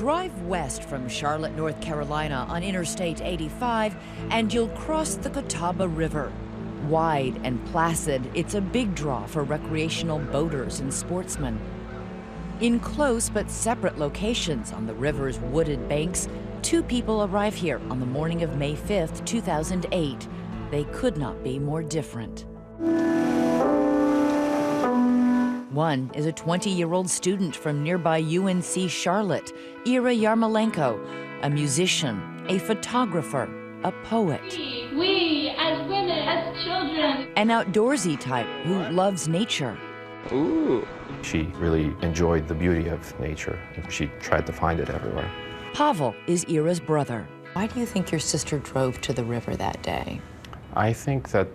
Drive west from Charlotte, North Carolina on Interstate 85, and you'll cross the Catawba River. Wide and placid, it's a big draw for recreational boaters and sportsmen. In close but separate locations on the river's wooded banks, two people arrive here on the morning of May 5th, 2008. They could not be more different. One is a 20-year-old student from nearby UNC Charlotte, Ira Yarmolenko, a musician, a photographer, a poet. We as women, as children. An outdoorsy type who loves nature. Ooh. She really enjoyed the beauty of nature. She tried to find it everywhere. Pavel is Ira's brother. Why do you think your sister drove to the river that day? I think that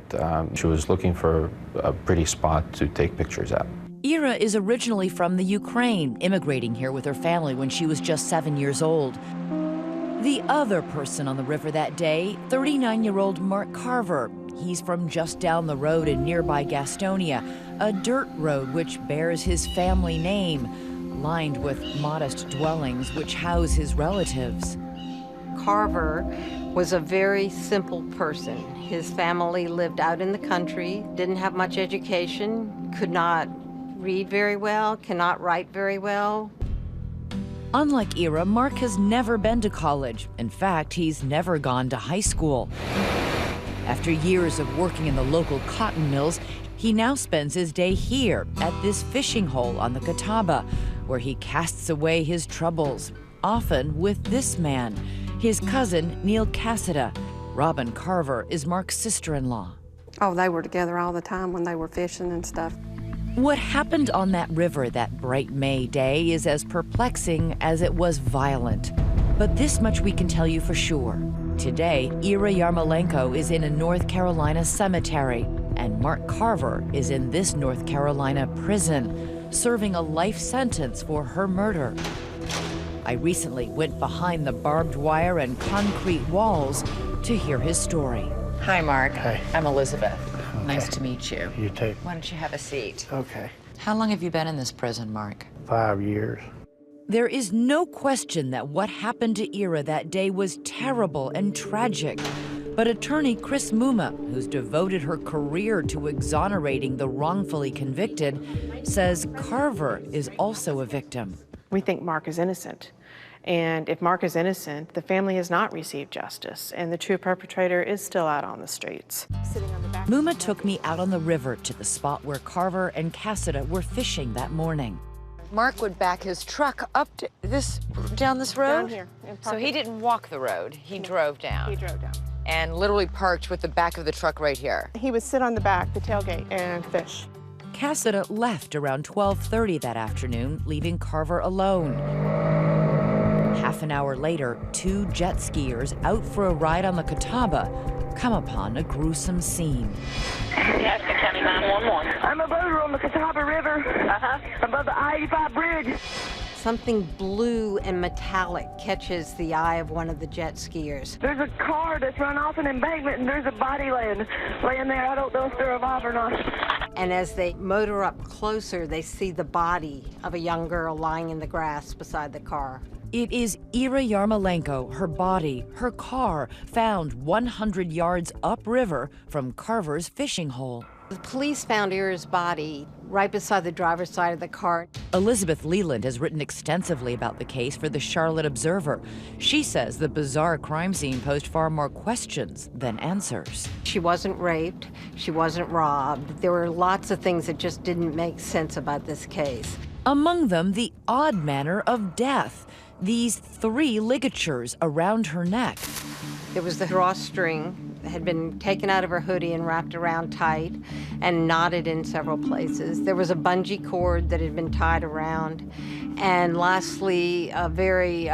she was looking for a pretty spot to take pictures at. Ira is originally from the Ukraine, immigrating here with her family when she was just 7 years old. The other person on the river that day, 39-year-old Mark Carver. He's from just down the road in nearby Gastonia, a dirt road which bears his family name, lined with modest dwellings which house his relatives. Carver was a very simple person. His family lived out in the country, didn't have much education, could not read very well, cannot write very well. Unlike Ira, Mark has never been to college. In fact, he's never gone to high school. After years of working in the local cotton mills, he now spends his day here at this fishing hole on the Catawba, where he casts away his troubles, often with this man, his cousin, Neil Cassida. Robin Carver is Mark's sister-in-law. Oh, they were together all the time when they were fishing and stuff. What happened on that river that bright May day is as perplexing as it was violent. But this much we can tell you for sure. Today, Ira Yarmolenko is in a North Carolina cemetery, and Mark Carver is in this North Carolina prison, serving a life sentence for her murder. I recently went behind the barbed wire and concrete walls to hear his story. Hi, Mark. Hi. I'm Elizabeth. Okay. Nice to meet you. You too. Why don't you have a seat? Okay. How long have you been in this prison, Mark? 5 years. There is no question that what happened to Ira that day was terrible and tragic. But attorney Chris Muma, who's devoted her career to exonerating the wrongfully convicted, says Carver is also a victim. We think Mark is innocent. And if Mark is innocent, the family has not received justice, and the true perpetrator is still out on the streets. Muma took me out on the river to the spot where Carver and Cassida were fishing that morning. Mark would back his truck up to down this road? Down here. So he didn't walk the road, he drove down. He drove down. And literally parked with the back of the truck right here. He would sit on the back, the tailgate, and fish. Cassida left around 12:30 that afternoon, leaving Carver alone. Half an hour later, two jet skiers out for a ride on the Catawba come upon a gruesome scene. Yes, County 911. I'm a boater on the Catawba River, above the I-85 bridge. Something blue and metallic catches the eye of one of the jet skiers. There's a car that's run off an embankment, and there's a body laying there. I don't know if they're alive or not. And as they motor up closer, they see the body of a young girl lying in the grass beside the car. It is Ira Yarmolenko, her body, her car, found 100 yards upriver from Carver's fishing hole. The police found Ira's body right beside the driver's side of the car. Elizabeth Leland has written extensively about the case for the Charlotte Observer. She says the bizarre crime scene posed far more questions than answers. She wasn't raped, she wasn't robbed. There were lots of things that just didn't make sense about this case. Among them, the odd manner of death. These 3 ligatures around her neck. There was the drawstring that had been taken out of her hoodie and wrapped around tight and knotted in several places. There was a bungee cord that had been tied around. And lastly, a very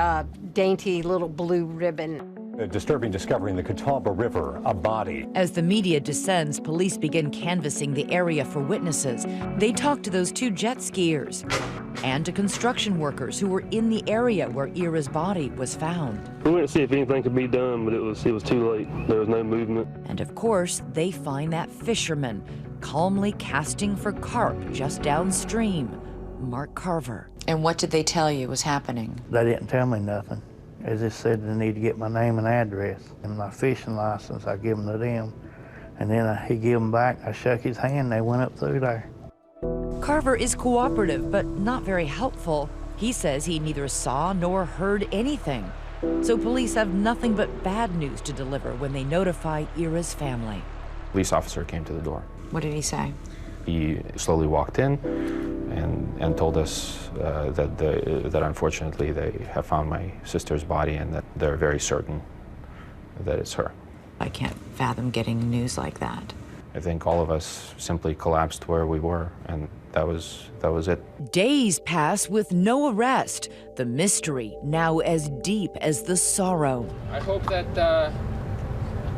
dainty little blue ribbon. A disturbing discovery in the Catawba River, a body. As the media descends, police begin canvassing the area for witnesses. They talk to those 2 jet skiers and to construction workers who were in the area where Ira's body was found. We went to see if anything could be done, but it was too late. There was no movement. And of course, they find that fisherman calmly casting for carp just downstream, Mark Carver. And what did they tell you was happening? They didn't tell me nothing. They just said they need to get my name and address and my fishing license. I give them to them. And then he gave them back. I shook his hand. They went up through there. Carver is cooperative, but not very helpful. He says he neither saw nor heard anything. So police have nothing but bad news to deliver when they notify Ira's family. A police officer came to the door. What did he say? He slowly walked in and told us that unfortunately they have found my sister's body and that they're very certain that it's her. I can't fathom getting news like that. I think all of us simply collapsed where we were, and that was it. Days pass with no arrest. The mystery now as deep as the sorrow. I hope that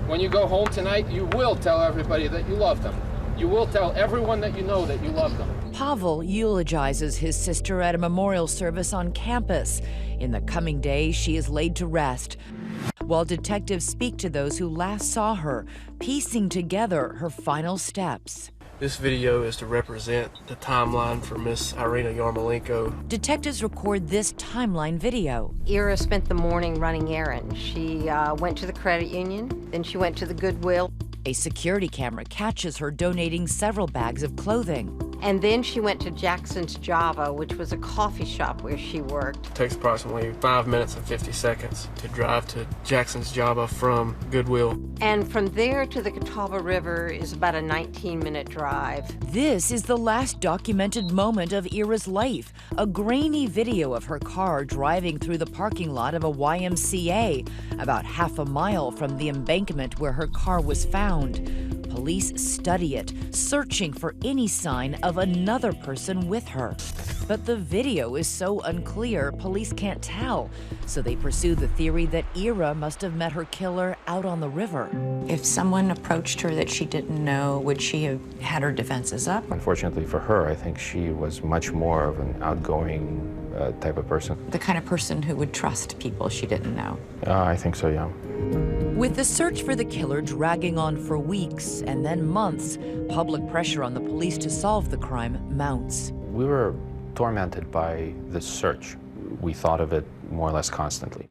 when you go home tonight, you will tell everybody that you love them. You will tell everyone that you know that you love them. Pavel eulogizes his sister at a memorial service on campus. In the coming days, she is laid to rest, while detectives speak to those who last saw her, piecing together her final steps. This video is to represent the timeline for Miss Ira Yarmolenko. Detectives record this timeline video. Ira spent the morning running errands. She went to the credit union, then she went to the Goodwill. A security camera catches her donating several bags of clothing. And then she went to Jackson's Java, which was a coffee shop where she worked. It takes approximately 5 minutes and 50 seconds to drive to Jackson's Java from Goodwill. And from there to the Catawba River is about a 19-minute drive. This is the last documented moment of Ira's life, a grainy video of her car driving through the parking lot of a YMCA, about half a mile from the embankment where her car was found. Police study it, searching for any sign of another person with her. But the video is so unclear, police can't tell. So they pursue the theory that Ira must have met her killer out on the river. If someone approached her that she didn't know, would she have had her defenses up? Unfortunately for her, I think she was much more of an outgoing type of person. The kind of person who would trust people she didn't know. I think so, yeah. With the search for the killer dragging on for weeks and then months, public pressure on the police to solve the crime mounts. We were tormented by this search. We thought of it more or less constantly.